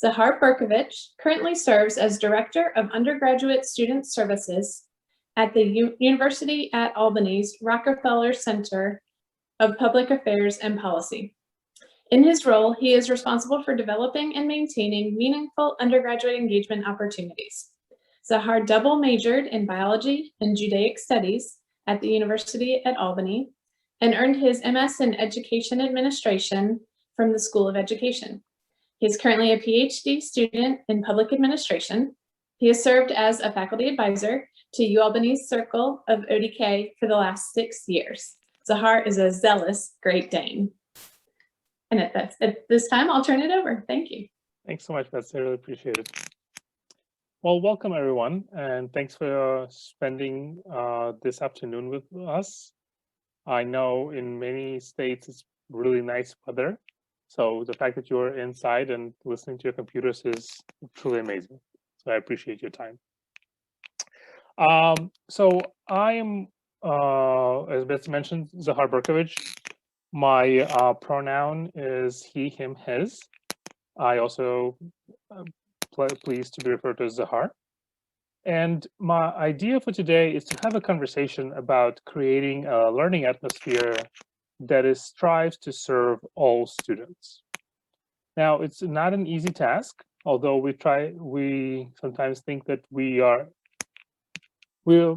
Zahar Berkovich currently serves as Director of Undergraduate Student Services at the University at Albany's Rockefeller Center of Public Affairs and Policy. In his role, he is responsible for developing and maintaining meaningful undergraduate engagement opportunities. Zahar double majored in biology and Judaic studies at the University at Albany and earned his MS in Education Administration from the School of Education. He is currently a PhD student in public administration. He has served as a faculty advisor to UAlbany's Circle of ODK for the last 6 years. Zahar is a zealous Great Dane. And at this time, I'll turn it over. Thank you. Thanks so much, Betsy. I really appreciate it. Well, welcome everyone, and thanks for spending this afternoon with us. I know in many states it's really nice weather, so the fact that you're inside and listening to your computers is truly amazing. So I appreciate your time. So I am, as Betsy mentioned, Zahar Berkovich. My pronoun is he, him, his. I also pleased to be referred to as Zahar. And my idea for today is to have a conversation about creating a learning atmosphere that strives to serve all students. Now, it's not an easy task, although we sometimes think that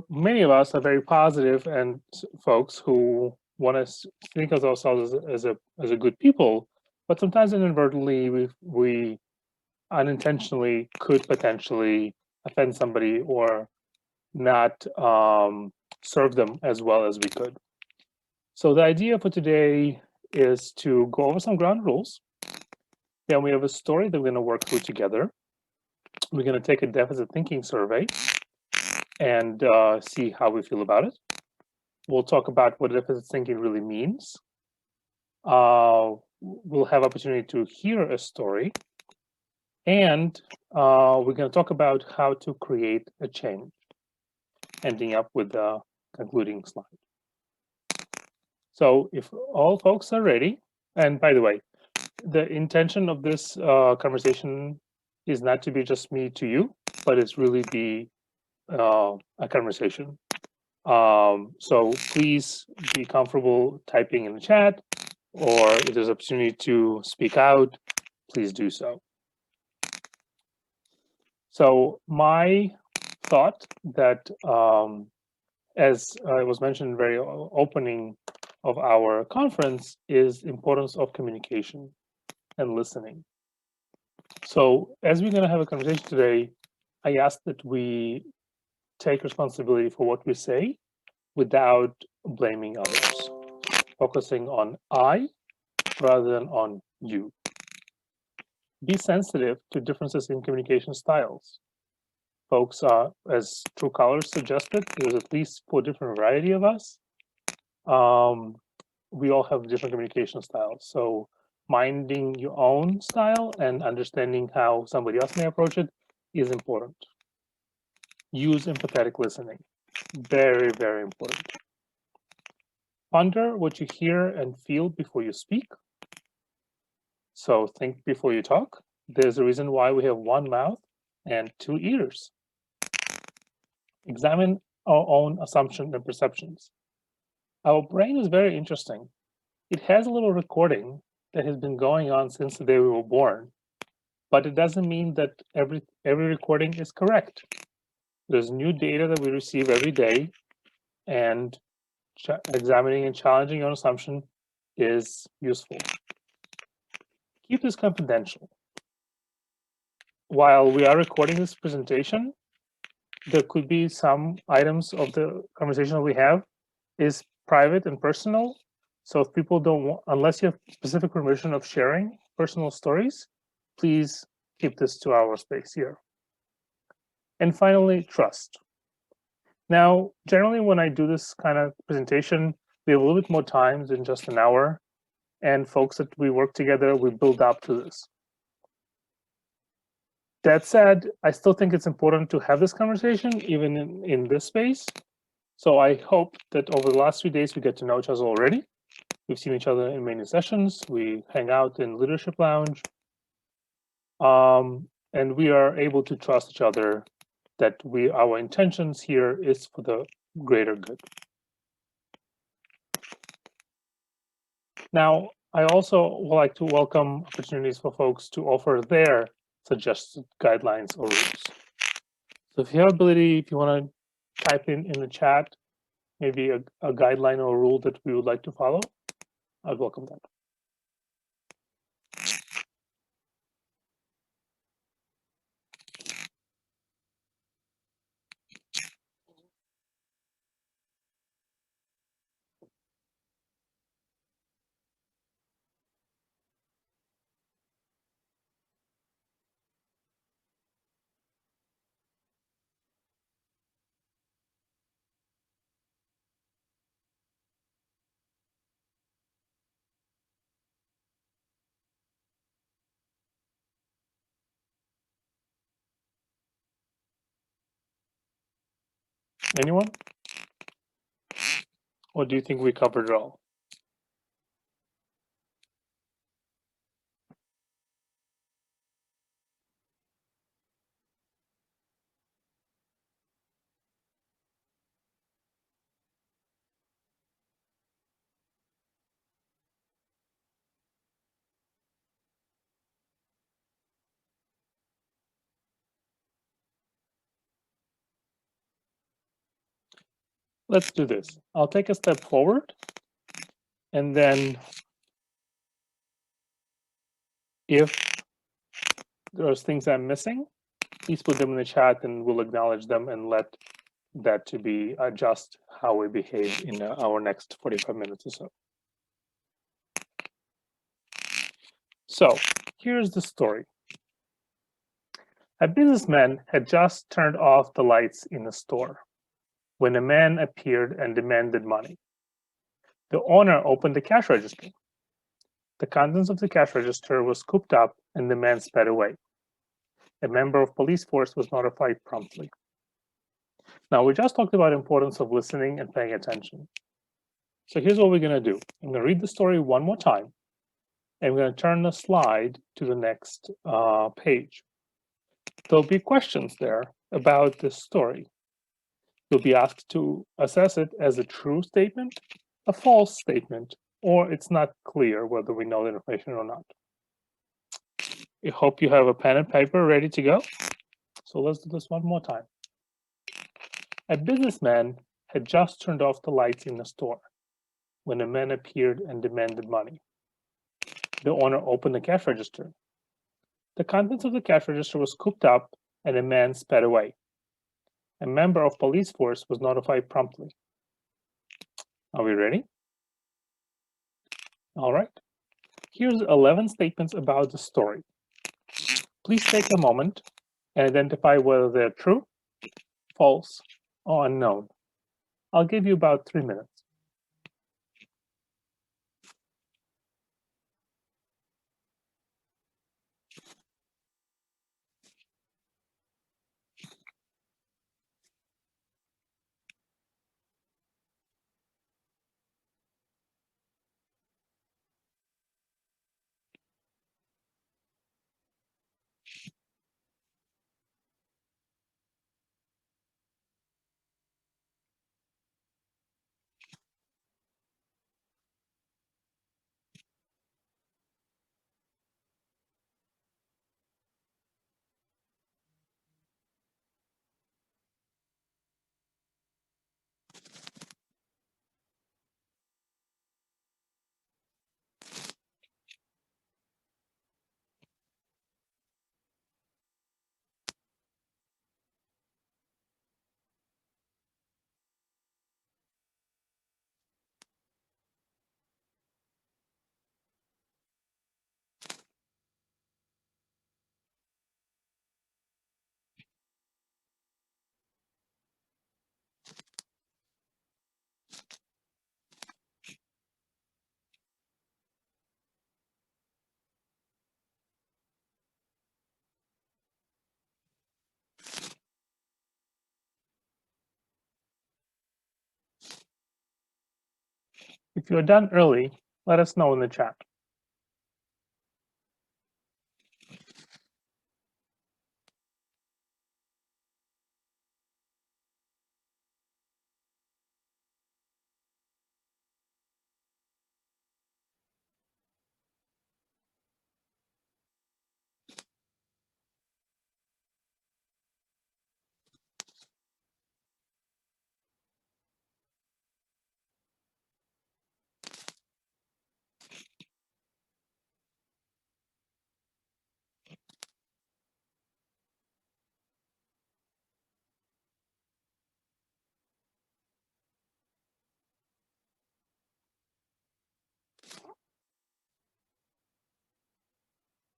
many of us are very positive and folks who want to think of ourselves as a good people, but sometimes inadvertently we unintentionally could potentially offend somebody or not serve them as well as we could. So the idea for today is to go over some ground rules. Then we have a story that we're going to work through together. We're going to take a deficit thinking survey and see how we feel about it. We'll talk about what deficit thinking really means. We'll have opportunity to hear a story. And we're going to talk about how to create a change, ending up with the concluding slide. So if all folks are ready, and by the way, the intention of this conversation is not to be just me to you, but it's really be a conversation. So please be comfortable typing in the chat, or if there's opportunity to speak out, please do so. So my thought that, as was mentioned in the very opening of our conference, is importance of communication and listening. So as we're going to have a conversation today, I ask that we take responsibility for what we say without blaming others, focusing on I rather than on you. Be sensitive to differences in communication styles. Folks are, as True Colors suggested, there's at least 4 different variety of us. We all have different communication styles. So minding your own style and understanding how somebody else may approach it is important. Use empathetic listening. Very, very important. Ponder what you hear and feel before you speak. So think before you talk. There's a reason why we have 1 mouth and 2 ears. Examine our own assumptions and perceptions. Our brain is very interesting. It has a little recording that has been going on since the day we were born, but it doesn't mean that every recording is correct. There's new data that we receive every day, and examining and challenging your assumption is useful. Keep this confidential. While we are recording this presentation, there could be some items of the conversation that we have is private and personal. So if people don't want, unless you have specific permission of sharing personal stories, please keep this to our space here. And finally, trust. Now, generally when I do this kind of presentation, we have a little bit more time than just an hour. And folks that we work together, we build up to this. That said, I still think it's important to have this conversation, even in this space. So I hope that over the last 3 days, we get to know each other already. We've seen each other in many sessions. We hang out in Leadership Lounge. and we are able to trust each other that our intentions here is for the greater good. Now, I also would like to welcome opportunities for folks to offer their suggested guidelines or rules. So if you have ability, if you want to type in the chat, maybe a guideline or a rule that we would like to follow, I'd welcome that. Anyone? Or do you think we covered it all? Let's do this. I'll take a step forward, and then if there's things I'm missing, please put them in the chat and we'll acknowledge them and let that to be adjust how we behave in our next 45 minutes or so. So here's the story. A businessman had just turned off the lights in a store when a man appeared and demanded money. The owner opened the cash register. The contents of the cash register was scooped up and the man sped away. A member of police force was notified promptly. Now, we just talked about the importance of listening and paying attention. So here's what we're going to do. I'm going to read the story one more time, and we're going to turn the slide to the next page. There'll be questions there about this story. You'll be asked to assess it as a true statement, a false statement, or it's not clear whether we know the information or not. I hope you have a pen and paper ready to go. So let's do this one more time. A businessman had just turned off the lights in the store when a man appeared and demanded money. The owner opened the cash register. The contents of the cash register was scooped up and a man sped away. A member of police force was notified promptly. Are we ready? All right. Here's 11 statements about the story. Please take a moment and identify whether they're true, false, or unknown. I'll give you about 3 minutes. If you're done early, let us know in the chat.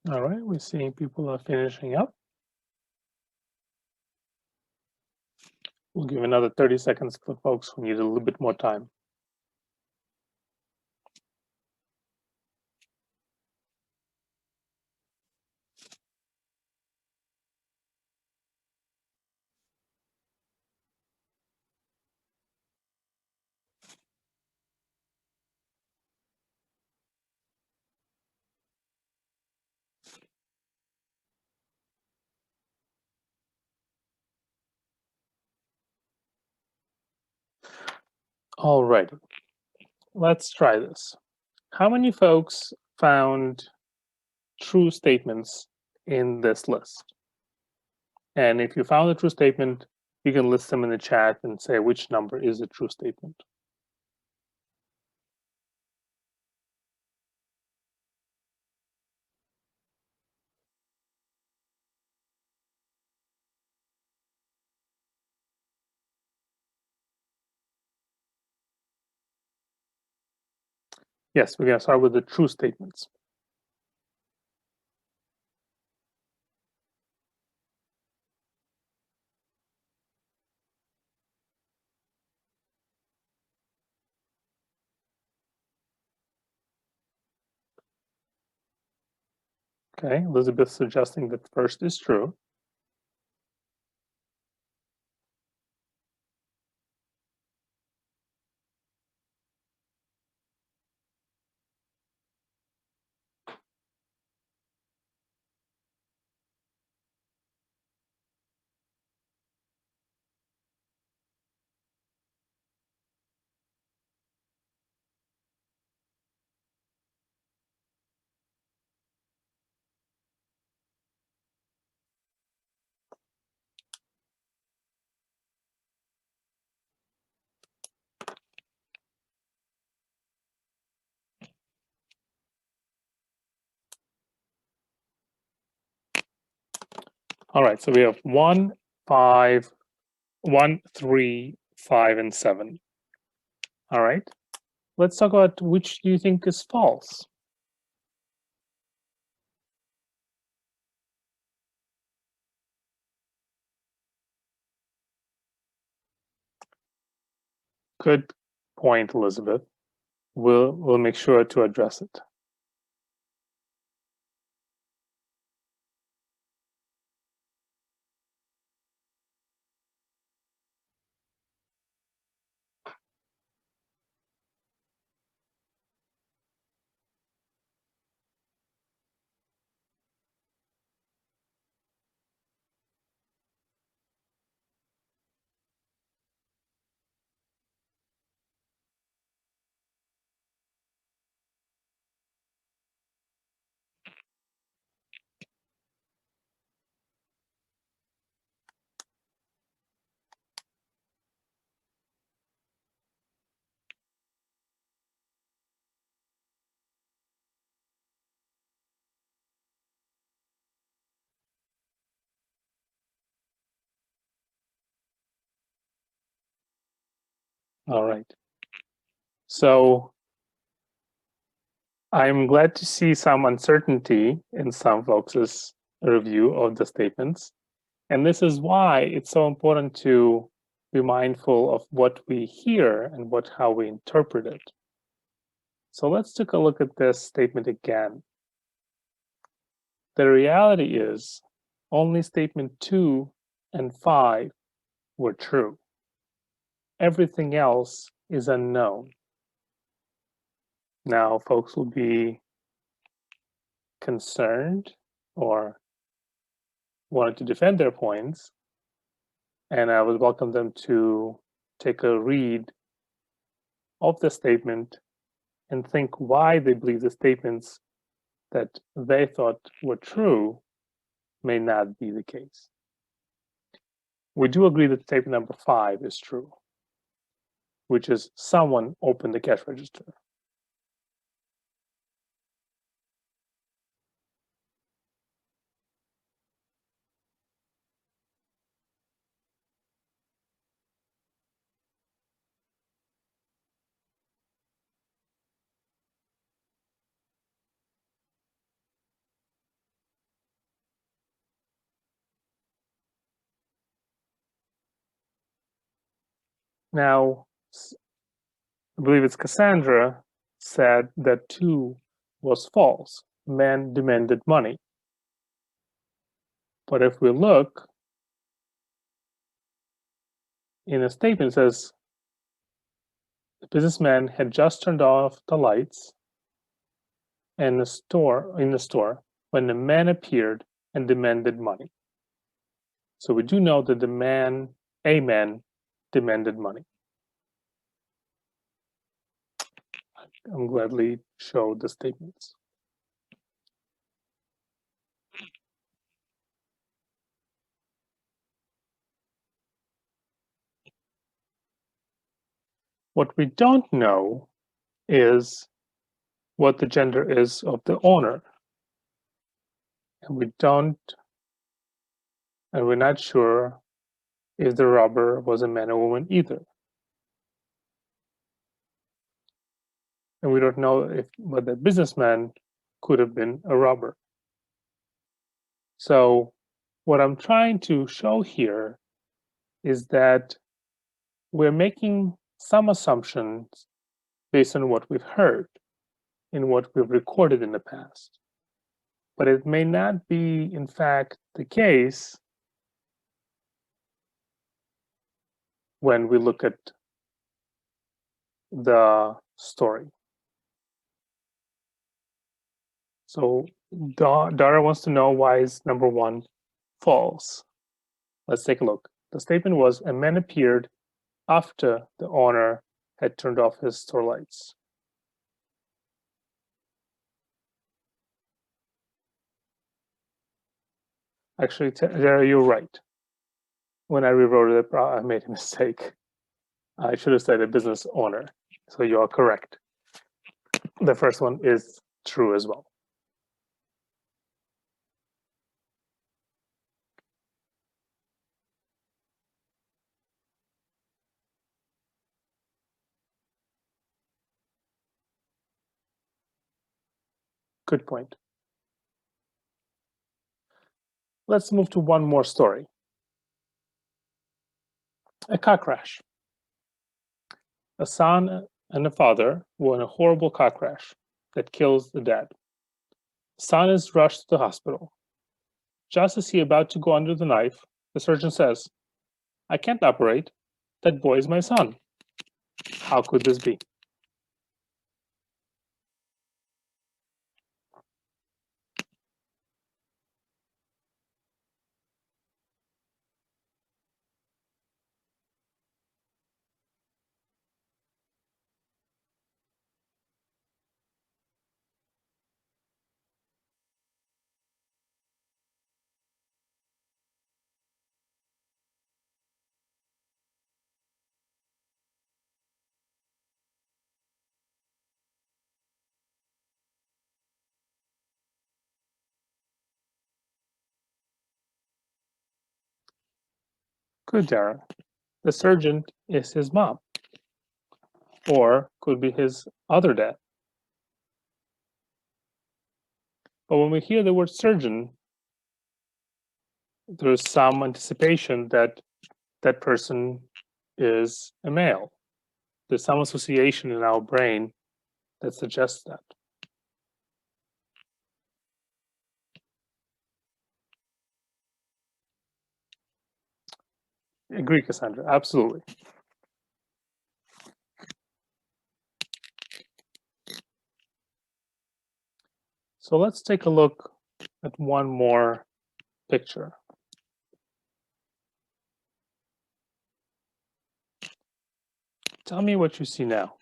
All right, we're seeing people are finishing up. We'll give another 30 seconds for folks who need a little bit more time. All right, let's try this. How many folks found true statements in this list? And if you found a true statement, you can list them in the chat and say which number is a true statement. Yes, we're going to start with the true statements. Okay, Elizabeth suggesting that first is true. All right, so we have 1, 5, 1, 3, 5, and 7. All right, let's talk about which do you think is false. Good point, Elizabeth. We'll make sure to address it. All right. So I'm glad to see some uncertainty in some folks' review of the statements. And this is why it's so important to be mindful of what we hear and how we interpret it. So let's take a look at this statement again. The reality is only statement 2 and 5 were true. Everything else is unknown. Now, folks will be concerned or wanted to defend their points, and I would welcome them to take a read of the statement and think why they believe the statements that they thought were true may not be the case. We do agree that statement number 5 is true, which is someone opened the cash register. Now, I believe it's Cassandra said that 2 was false. Man demanded money. But if we look in a statement, it says the businessman had just turned off the lights in the store when the man appeared and demanded money. So we do know that a man demanded money. I'm gladly show the statements. What we don't know is what the gender is of the owner. And we're not sure if the robber was a man or woman either. And we don't know if whether the businessman could have been a robber. So what I'm trying to show here is that we're making some assumptions based on what we've heard and what we've recorded in the past. But it may not be, in fact, the case when we look at the story. So Dara wants to know why is number 1 false. Let's take a look. The statement was a man appeared after the owner had turned off his store lights. Actually, Dara, you're right. When I rewrote it, I made a mistake. I should have said a business owner. So you are correct. The first one is true as well. Good point. Let's move to one more story. A car crash. A son and a father were in a horrible car crash that kills the dad. Son is rushed to the hospital. Just as he about to go under the knife, the surgeon says, "I can't operate. That boy is my son." How could this be? Good, Darren. The surgeon is his mom, or could be his other dad. But when we hear the word surgeon, there's some anticipation that that person is a male. There's some association in our brain that suggests that. Agree, Cassandra, absolutely. So let's take a look at one more picture. Tell me what you see now.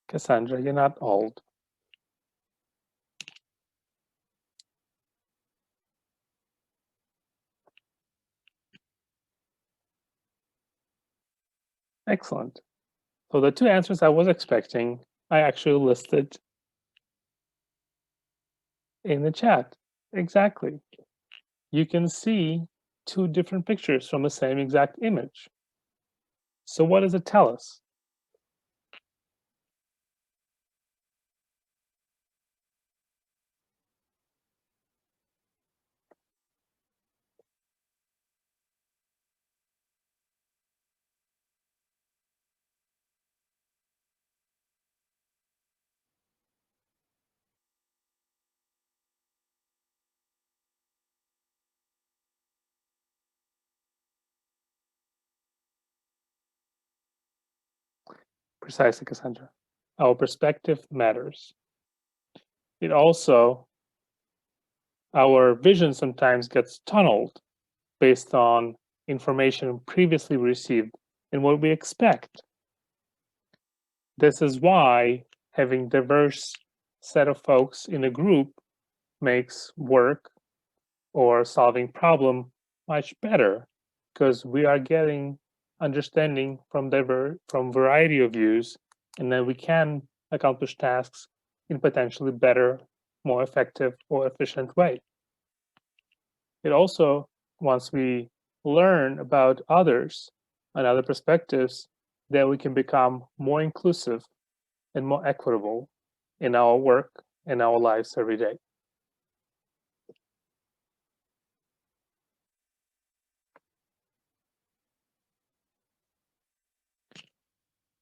Cassandra, you're not old. Excellent. So the two answers I was expecting, I actually listed in the chat. Exactly. You can see two different pictures from the same exact image. So what does it tell us? Precisely, Cassandra. Our perspective matters. It also, our vision sometimes gets tunneled based on information previously received and what we expect. This is why having diverse set of folks in a group makes work or solving problem much better, because we are getting understanding from variety of views, and then we can accomplish tasks in potentially better, more effective or efficient way. It also, once we learn about others and other perspectives, then we can become more inclusive and more equitable in our work and our lives every day.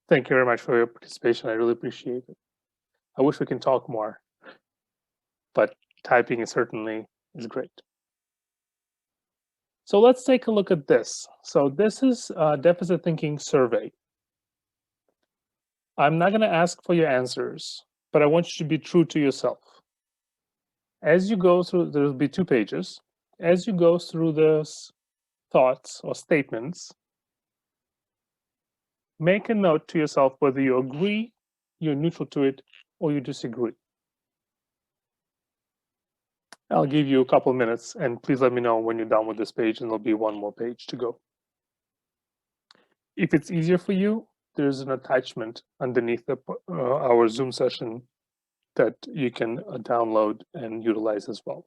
Thank you very much for your participation. I really appreciate it. I wish we can talk more, but typing is certainly is great. So let's take a look at this. So this is a deficit thinking survey. I'm not going to ask for your answers, but I want you to be true to yourself. As you go through, there'll be 2 pages. As you go through those thoughts or statements, make a note to yourself whether you agree, you're neutral to it, or you disagree. I'll give you a couple of minutes, and please let me know when you're done with this page, and there'll be one more page to go. If it's easier for you, there's an attachment underneath our Zoom session that you can download and utilize as well.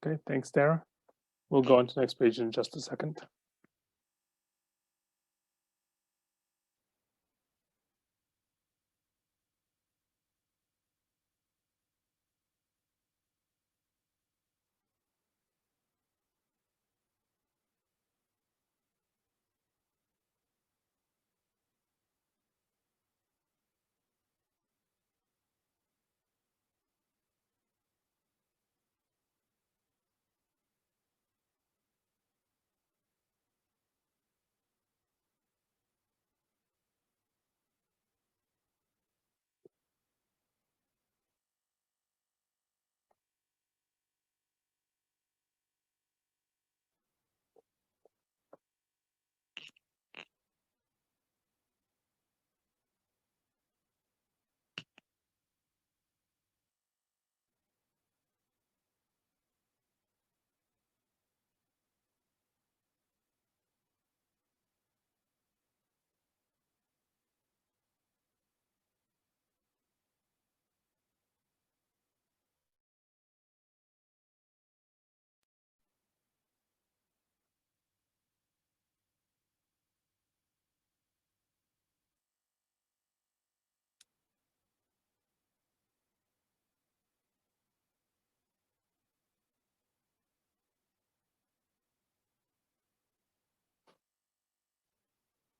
Okay, thanks, Dara. We'll go on to the next page in just a second.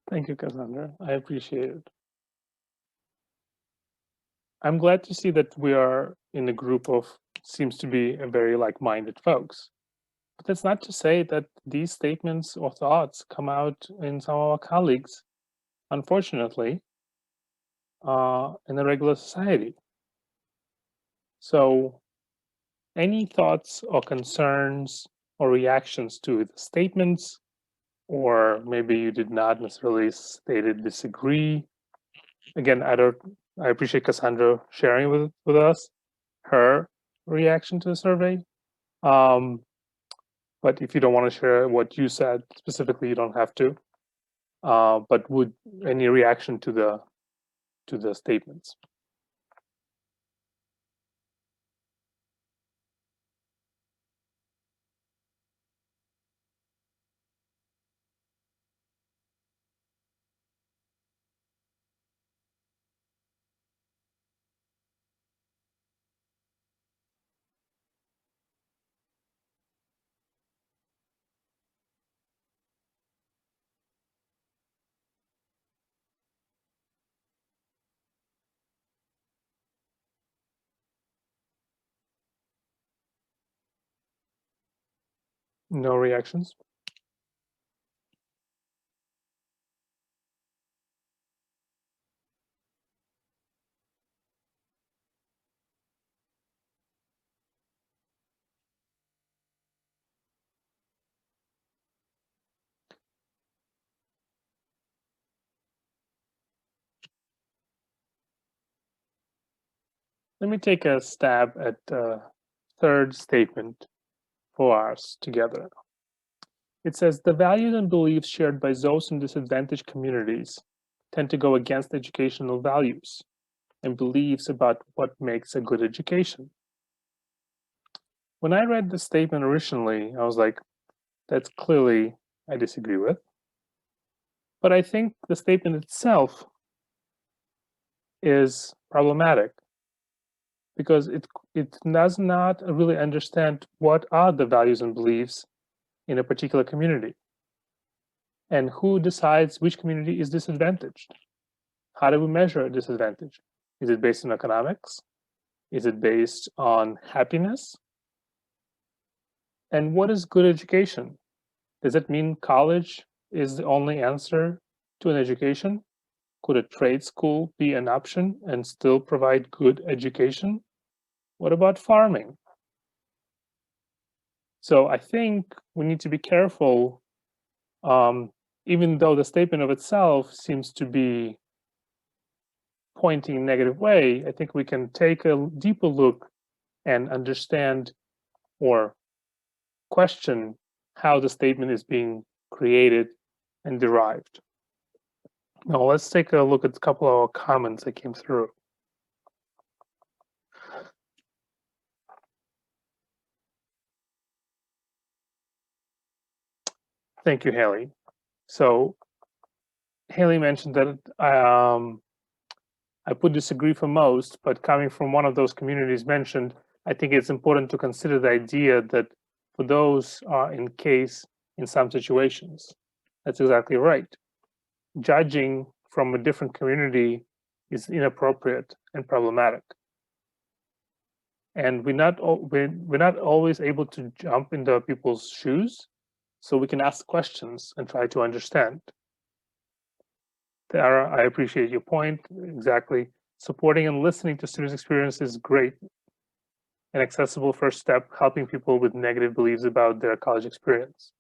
Thank you, Cassandra. I appreciate it. I'm glad to see that we are in a group of seems to be a very like-minded folks. But that's not to say that these statements or thoughts come out in some of our colleagues, unfortunately, in a regular society. So any thoughts or concerns or reactions to the statements, or maybe you did not necessarily stated disagree. Again, I appreciate Cassandra sharing with us her reaction to the survey. But if you don't want to share what you said specifically, you don't have to. But would any reaction to the statements? No reactions? Let me take a stab at the third statement for us together. It says the values and beliefs shared by those in disadvantaged communities tend to go against educational values and beliefs about what makes a good education. When I read the statement originally, I was like, that's clearly I disagree with. But I think the statement itself is problematic because it does not really understand what are the values and beliefs in a particular community and who decides which community is disadvantaged. How do we measure a disadvantage? Is it based on economics? Is it based on happiness? And what is good education? Does it mean college is the only answer to an education? Could a trade school be an option and still provide good education? What about farming? So I think we need to be careful, even though the statement of itself seems to be pointing negative way, I think we can take a deeper look and understand or question how the statement is being created and derived. Now let's take a look at a couple of comments that came through. Thank you, Haley. So Haley mentioned that I would disagree for most, but coming from one of those communities mentioned, I think it's important to consider the idea that for those in some situations, that's exactly right. Judging from a different community is inappropriate and problematic. And we're not always able to jump into people's shoes, so we can ask questions and try to understand. Tara, I appreciate your point. Exactly. Supporting and listening to students' experience is great. An accessible first step, helping people with negative beliefs about their college experience.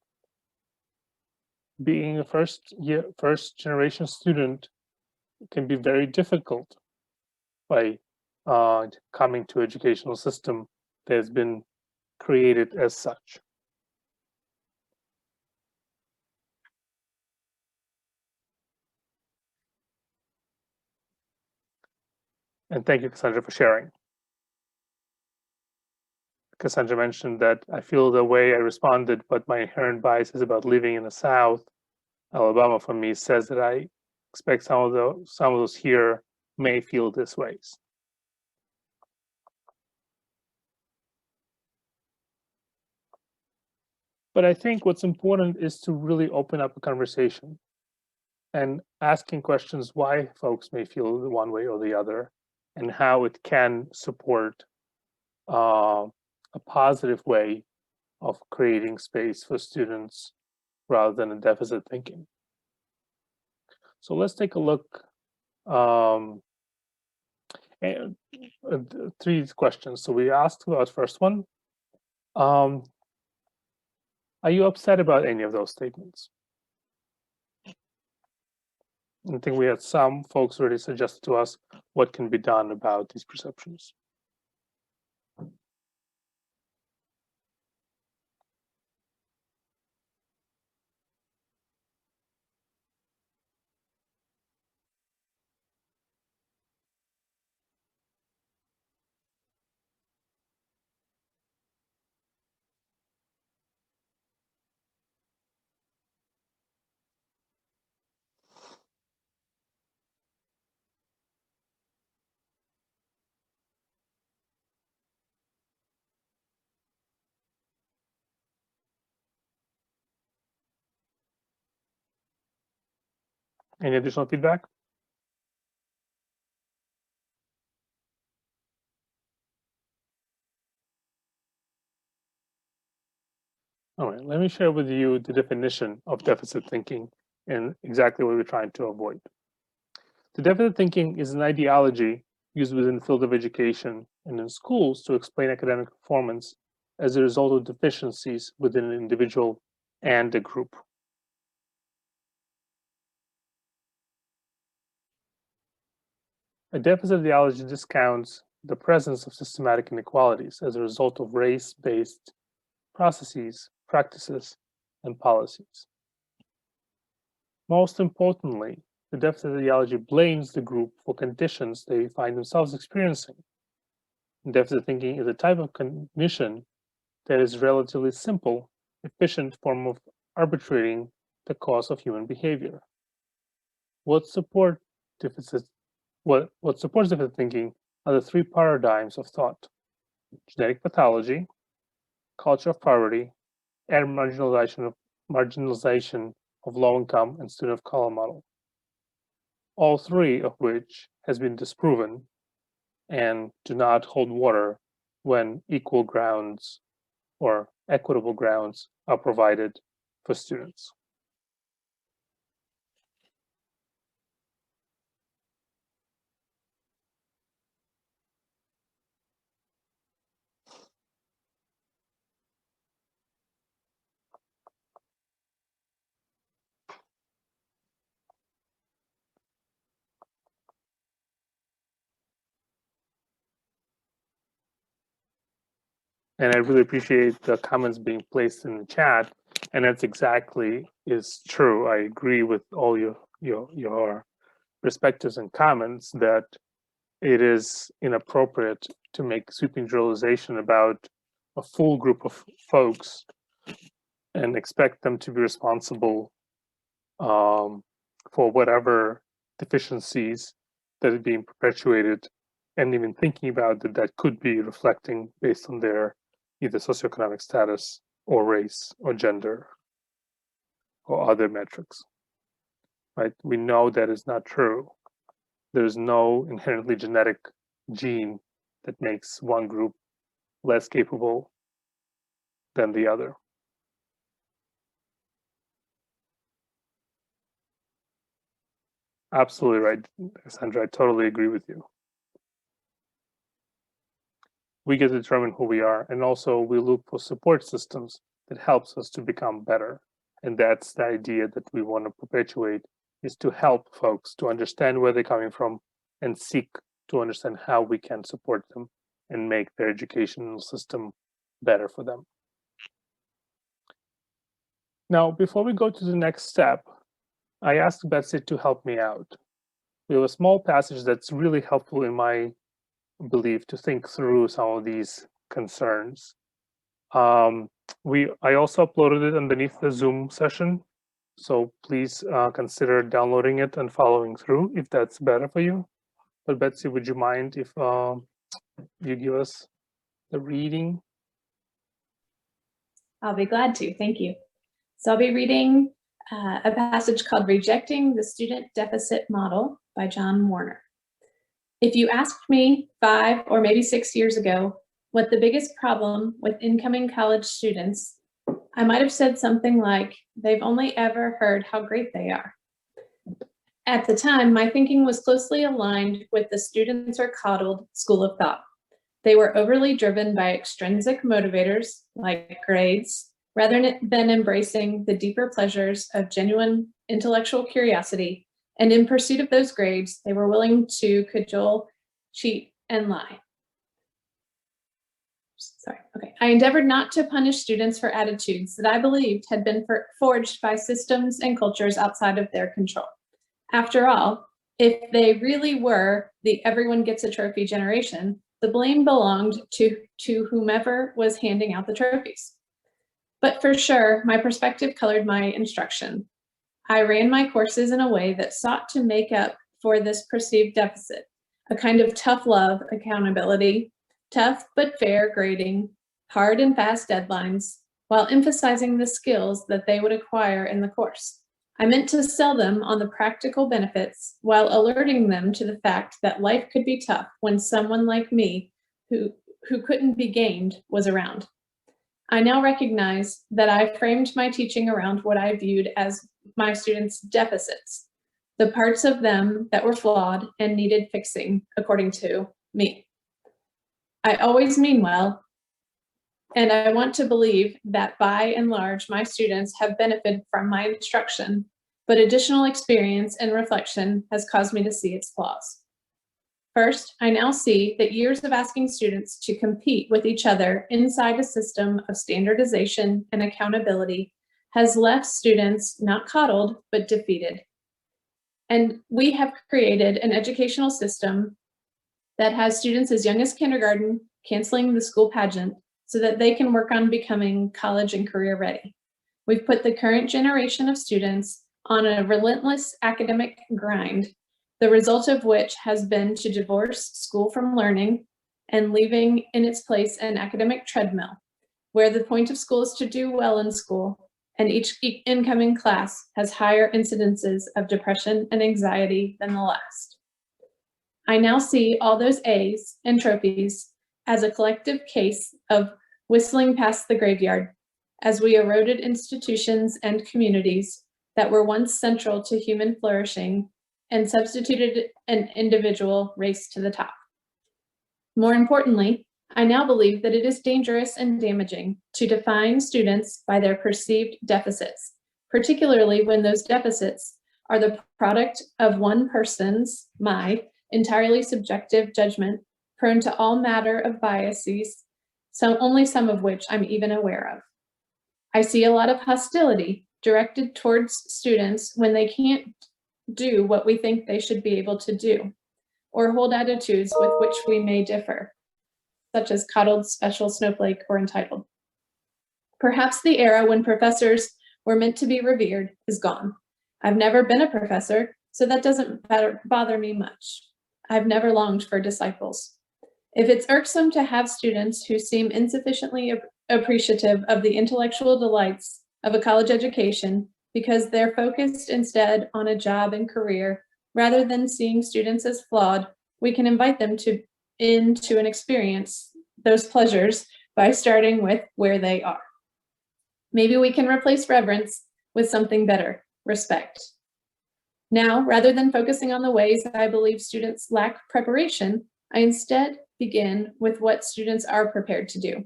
Being a first generation student can be very difficult by coming to educational system that has been created as such. And thank you, Cassandra, for sharing. Cassandra mentioned that I feel the way I responded, but my inherent biases about living in the South, Alabama for me, says that I expect some of those here may feel this ways. But I think what's important is to really open up a conversation and asking questions why folks may feel one way or the other, and how it can support a positive way of creating space for students rather than a deficit thinking. So let's take a look. And 3 questions. So we asked about first one. Are you upset about any of those statements? I think we had some folks already suggest to us what can be done about these perceptions. Any additional feedback? All right, let me share with you the definition of deficit thinking and exactly what we're trying to avoid. The deficit thinking is an ideology used within the field of education and in schools to explain academic performance as a result of deficiencies within an individual and a group. A deficit ideology discounts the presence of systematic inequalities as a result of race-based processes, practices, and policies. Most importantly, the deficit ideology blames the group for conditions they find themselves experiencing. Deficit thinking is a type of cognition that is relatively simple, efficient form of arbitrating the cause of human behavior. What supports deficit thinking are the 3 paradigms of thought: genetic pathology, culture of poverty, and marginalization of low-income and student of color model. All 3 of which has been disproven and do not hold water when equal grounds or equitable grounds are provided for students. And I really appreciate the comments being placed in the chat. And that's exactly is true. I agree with all your perspectives and comments that it is inappropriate to make sweeping generalization about a full group of folks and expect them to be responsible for whatever deficiencies that are being perpetuated, and even thinking about that could be reflecting based on their either socioeconomic status or race or gender or other metrics. Right? We know that is not true. There's no inherently genetic gene that makes one group less capable than the other. Absolutely right, Sandra. I totally agree with you. We get to determine who we are, and also we look for support systems that helps us to become better. And that's the idea that we want to perpetuate, is to help folks to understand where they're coming from and seek to understand how we can support them and make their educational system better for them. Now, before we go to the next step, I asked Betsy to help me out. We have a small passage that's really helpful in my belief to think through some of these concerns. I also uploaded it underneath the Zoom session, so please consider downloading it and following through if that's better for you. But Betsy, would you mind if you give us the reading? I'll be glad to, thank you. So I'll be reading a passage called Rejecting the Student Deficit Model by John Warner. If you asked me 5 or maybe 6 years ago what the biggest problem with incoming college students, I might have said something like, they've only ever heard how great they are. At the time, my thinking was closely aligned with the students are coddled school of thought. They were overly driven by extrinsic motivators like grades, rather than embracing the deeper pleasures of genuine intellectual curiosity. And in pursuit of those grades, they were willing to cajole, cheat, and lie. Sorry, okay. I endeavored not to punish students for attitudes that I believed had been forged by systems and cultures outside of their control. After all, if they really were the everyone gets a trophy generation, the blame belonged to whomever was handing out the trophies. But for sure, my perspective colored my instruction. I ran my courses in a way that sought to make up for this perceived deficit, a kind of tough love accountability, tough but fair grading, hard and fast deadlines, while emphasizing the skills that they would acquire in the course. I meant to sell them on the practical benefits while alerting them to the fact that life could be tough when someone like me, who couldn't be gamed, was around. I now recognize that I framed my teaching around what I viewed as my students' deficits, the parts of them that were flawed and needed fixing, according to me. I always mean well, and I want to believe that by and large, my students have benefited from my instruction, but additional experience and reflection has caused me to see its flaws. First, I now see that years of asking students to compete with each other inside a system of standardization and accountability has left students not coddled, but defeated. And we have created an educational system that has students as young as kindergarten canceling the school pageant so that they can work on becoming college and career ready. We've put the current generation of students on a relentless academic grind, the result of which has been to divorce school from learning and leaving in its place an academic treadmill, where the point of school is to do well in school, and each incoming class has higher incidences of depression and anxiety than the last. I now see all those A's and trophies as a collective case of whistling past the graveyard as we eroded institutions and communities that were once central to human flourishing and substituted an individual race to the top. More importantly, I now believe that it is dangerous and damaging to define students by their perceived deficits, particularly when those deficits are the product of one person's, my, entirely subjective judgment, prone to all matter of biases, only some of which I'm even aware of. I see a lot of hostility directed towards students when they can't do what we think they should be able to do, or hold attitudes with which we may differ, such as coddled, special, snowflake, or entitled. Perhaps the era when professors were meant to be revered is gone. I've never been a professor, so that doesn't bother me much. I've never longed for disciples. If it's irksome to have students who seem insufficiently appreciative of the intellectual delights of a college education because they're focused instead on a job and career, rather than seeing students as flawed, we can invite them into an experience those pleasures by starting with where they are. Maybe we can replace reverence with something better, respect. Now, rather than focusing on the ways that I believe students lack preparation, I instead begin with what students are prepared to do.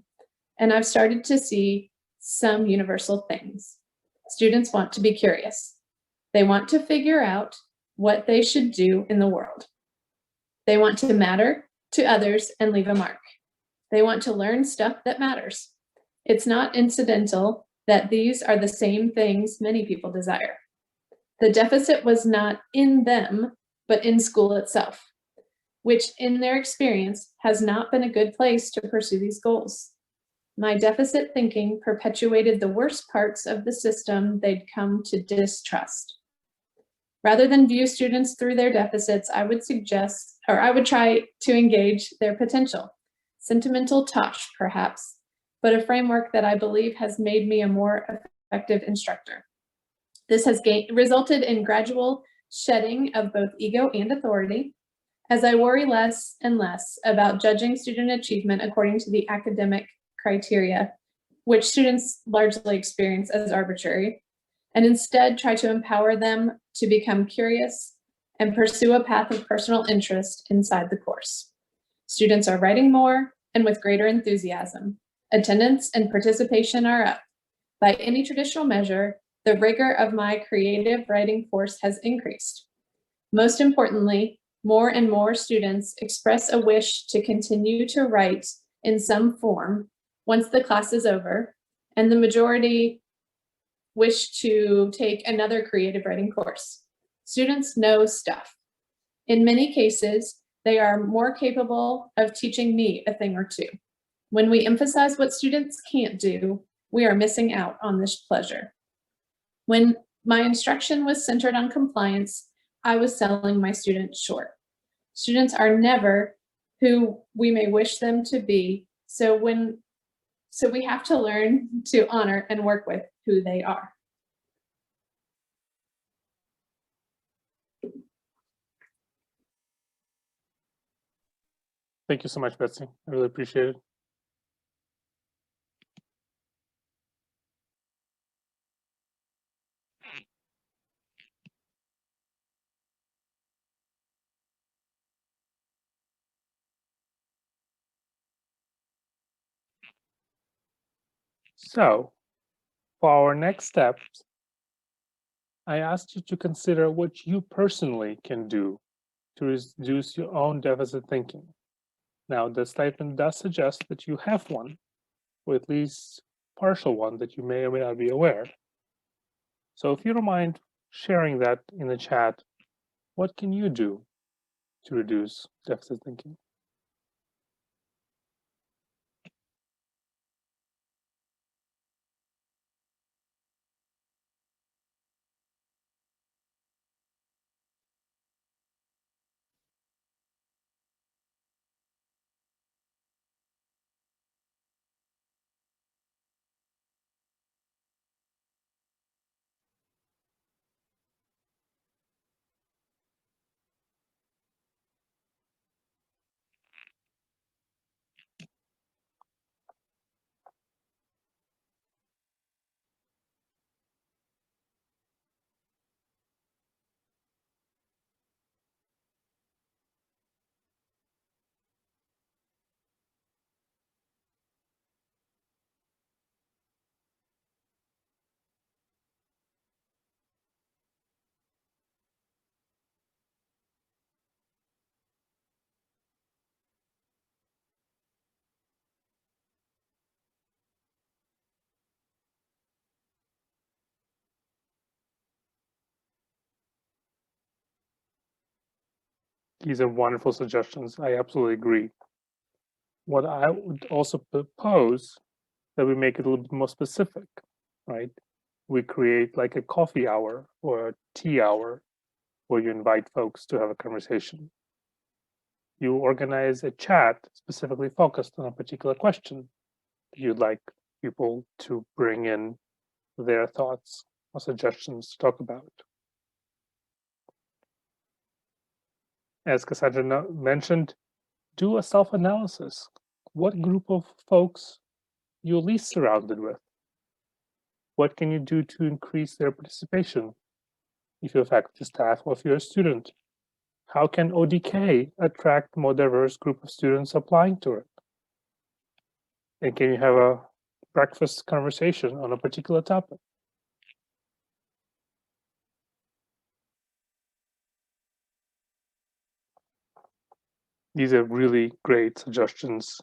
And I've started to see some universal things. Students want to be curious. They want to figure out what they should do in the world. They want to matter to others and leave a mark. They want to learn stuff that matters. It's not incidental that these are the same things many people desire. The deficit was not in them, but in school itself, which in their experience has not been a good place to pursue these goals. My deficit thinking perpetuated the worst parts of the system they'd come to distrust. Rather than view students through their deficits, I would try to engage their potential. Sentimental tosh, perhaps, but a framework that I believe has made me a more effective instructor. This has resulted in gradual shedding of both ego and authority, as I worry less and less about judging student achievement according to the academic criteria, which students largely experience as arbitrary, and instead try to empower them to become curious and pursue a path of personal interest inside the course. Students are writing more and with greater enthusiasm. Attendance and participation are up. By any traditional measure, the rigor of my creative writing course has increased. Most importantly, more and more students express a wish to continue to write in some form once the class is over, and the majority wish to take another creative writing course. Students know stuff. In many cases, they are more capable of teaching me a thing or two. When we emphasize what students can't do, we are missing out on this pleasure. When my instruction was centered on compliance, I was selling my students short. Students are never who we may wish them to be, so we have to learn to honor and work with who they are. Thank you so much, Betsy. I really appreciate it. So, for our next steps, I asked you to consider what you personally can do to reduce your own deficit thinking. Now, the statement does suggest that you have one, or at least partial one that you may or may not be aware. So if you don't mind sharing that in the chat, what can you do to reduce deficit thinking? These are wonderful suggestions. I absolutely agree. What I would also propose that we make it a little bit more specific, right? We create like a coffee hour or a tea hour where you invite folks to have a conversation. You organize a chat specifically focused on a particular question you'd like people to bring in their thoughts or suggestions to talk about. As Cassandra mentioned, do a self-analysis. What group of folks you're least surrounded with? What can you do to increase their participation? If you're faculty, staff, or if you're a student, how can ODK attract a more diverse group of students applying to it? And can you have a breakfast conversation on a particular topic? These are really great suggestions.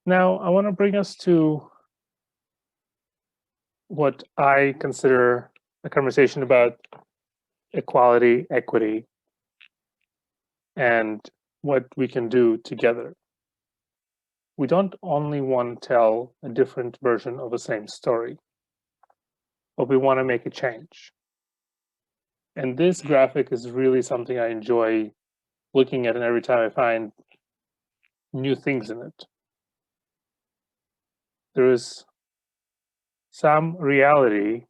Now, I want to bring us to what I consider a conversation about equality, equity, and what we can do together. We don't only want to tell a different version of the same story, but we want to make a change. And this graphic is really something I enjoy looking at, and every time I find new things in it. There is some reality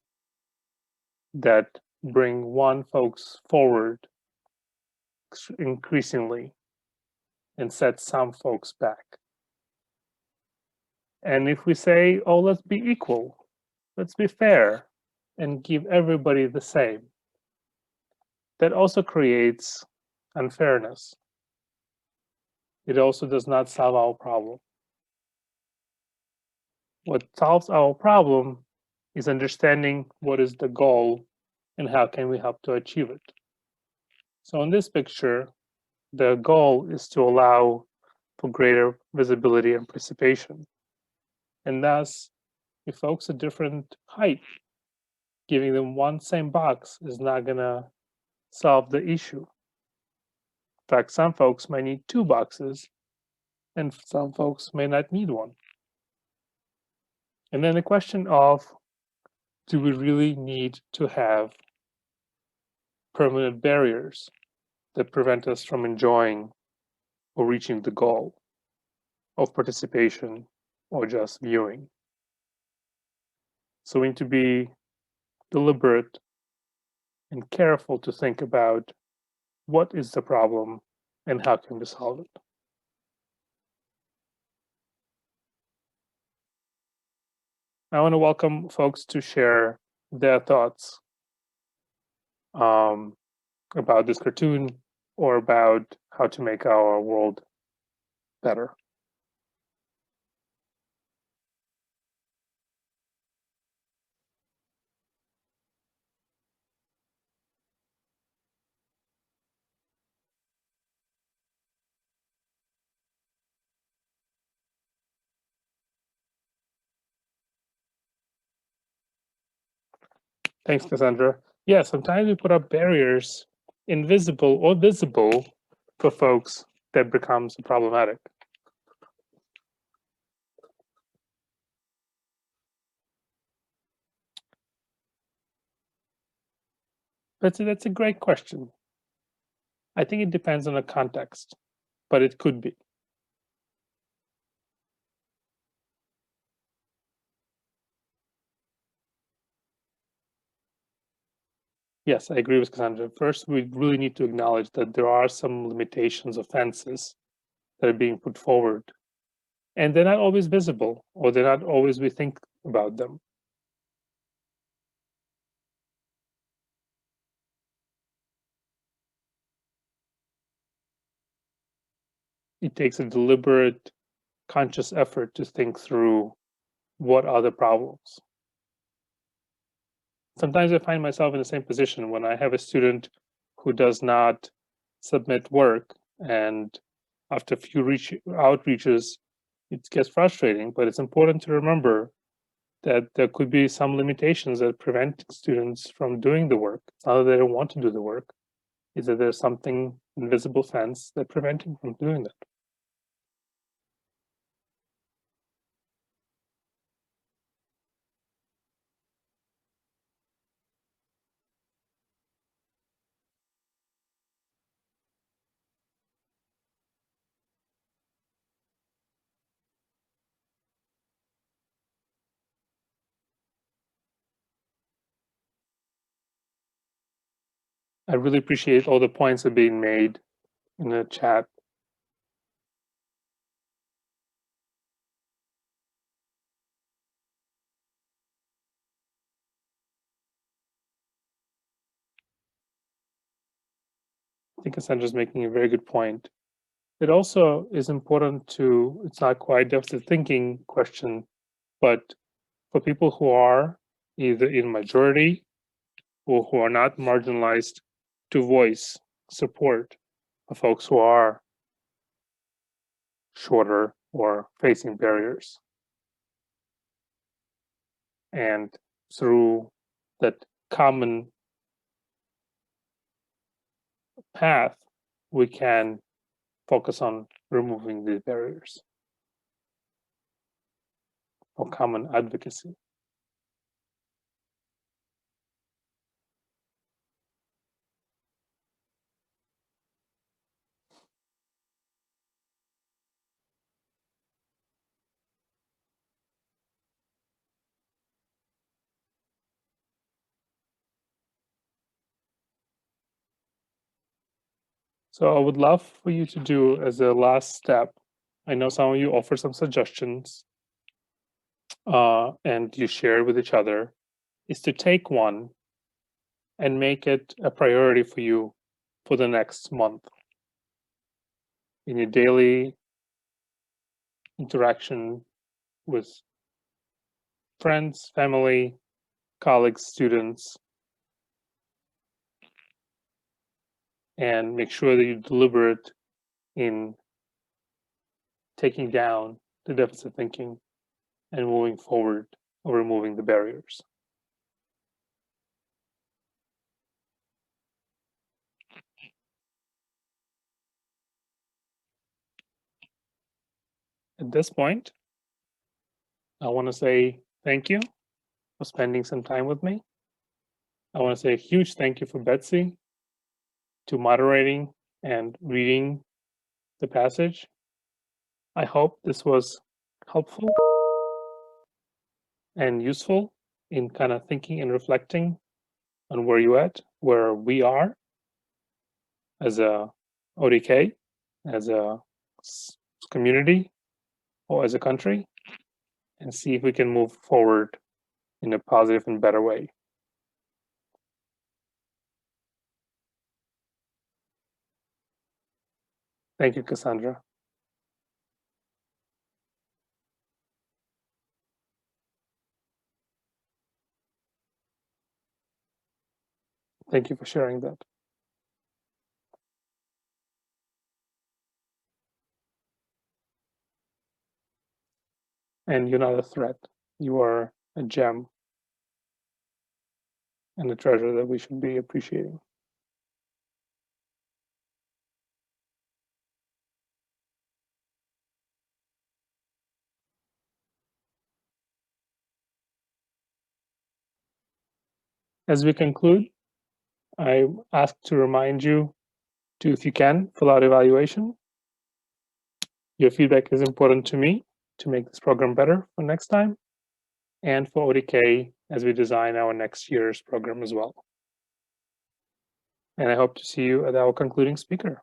that bring one folks forward increasingly and set some folks back. And if we say, oh, let's be equal, let's be fair, and give everybody the same, that also creates unfairness. It also does not solve our problem. What solves our problem is understanding what is the goal and how can we help to achieve it. So in this picture, the goal is to allow for greater visibility and participation. And thus, if folks at different height, giving them one same box is not gonna solve the issue. In fact, some folks might need two boxes, and some folks may not need one. And then the question of, do we really need to have permanent barriers that prevent us from enjoying or reaching the goal of participation or just viewing? So we need to be deliberate and careful to think about what is the problem and how can we solve it. I want to welcome folks to share their thoughts about this cartoon or about how to make our world better. Thanks, Cassandra. Yeah, sometimes we put up barriers, invisible or visible, for folks that becomes problematic. That's a great question. I think it depends on the context, but it could be. Yes, I agree with Cassandra. First, we really need to acknowledge that there are some limitations, offenses that are being put forward, and they're not always visible, or they're not always we think about them. It takes a deliberate, conscious effort to think through what are the problems. Sometimes I find myself in the same position when I have a student who does not submit work, and after a few outreaches, it gets frustrating, but it's important to remember that there could be some limitations that prevent students from doing the work. It's not that they don't want to do the work, it's that there's something invisible fence that prevents them from doing that. I really appreciate all the points that are being made in the chat. I think Cassandra's making a very good point. It also is important to, it's not quite deficit thinking question, but for people who are either in majority or who are not marginalized, to voice support of folks who are shorter or facing barriers. And through that common path, we can focus on removing the barriers for common advocacy. So I would love for you to do as a last step. I know some of you offer some suggestions and you share with each other, is to take one and make it a priority for you for the next month in your daily interaction with friends, family, colleagues, students, and make sure that you deliberate in taking down the deficit thinking and moving forward or removing the barriers. At this point, I want to say thank you for spending some time with me. I want to say a huge thank you for Betsy to moderating and reading the passage. I hope this was helpful and useful in kind of thinking and reflecting on where we are as a ODK, as a community, or as a country, and see if we can move forward in a positive and better way. Thank you, Cassandra. Thank you for sharing that. And you're not a threat. You are a gem and a treasure that we should be appreciating. As we conclude, I ask to remind you to, if you can, fill out evaluation. Your feedback is important to me to make this program better for next time and for ODK as we design our next year's program as well. And I hope to see you at our concluding speaker.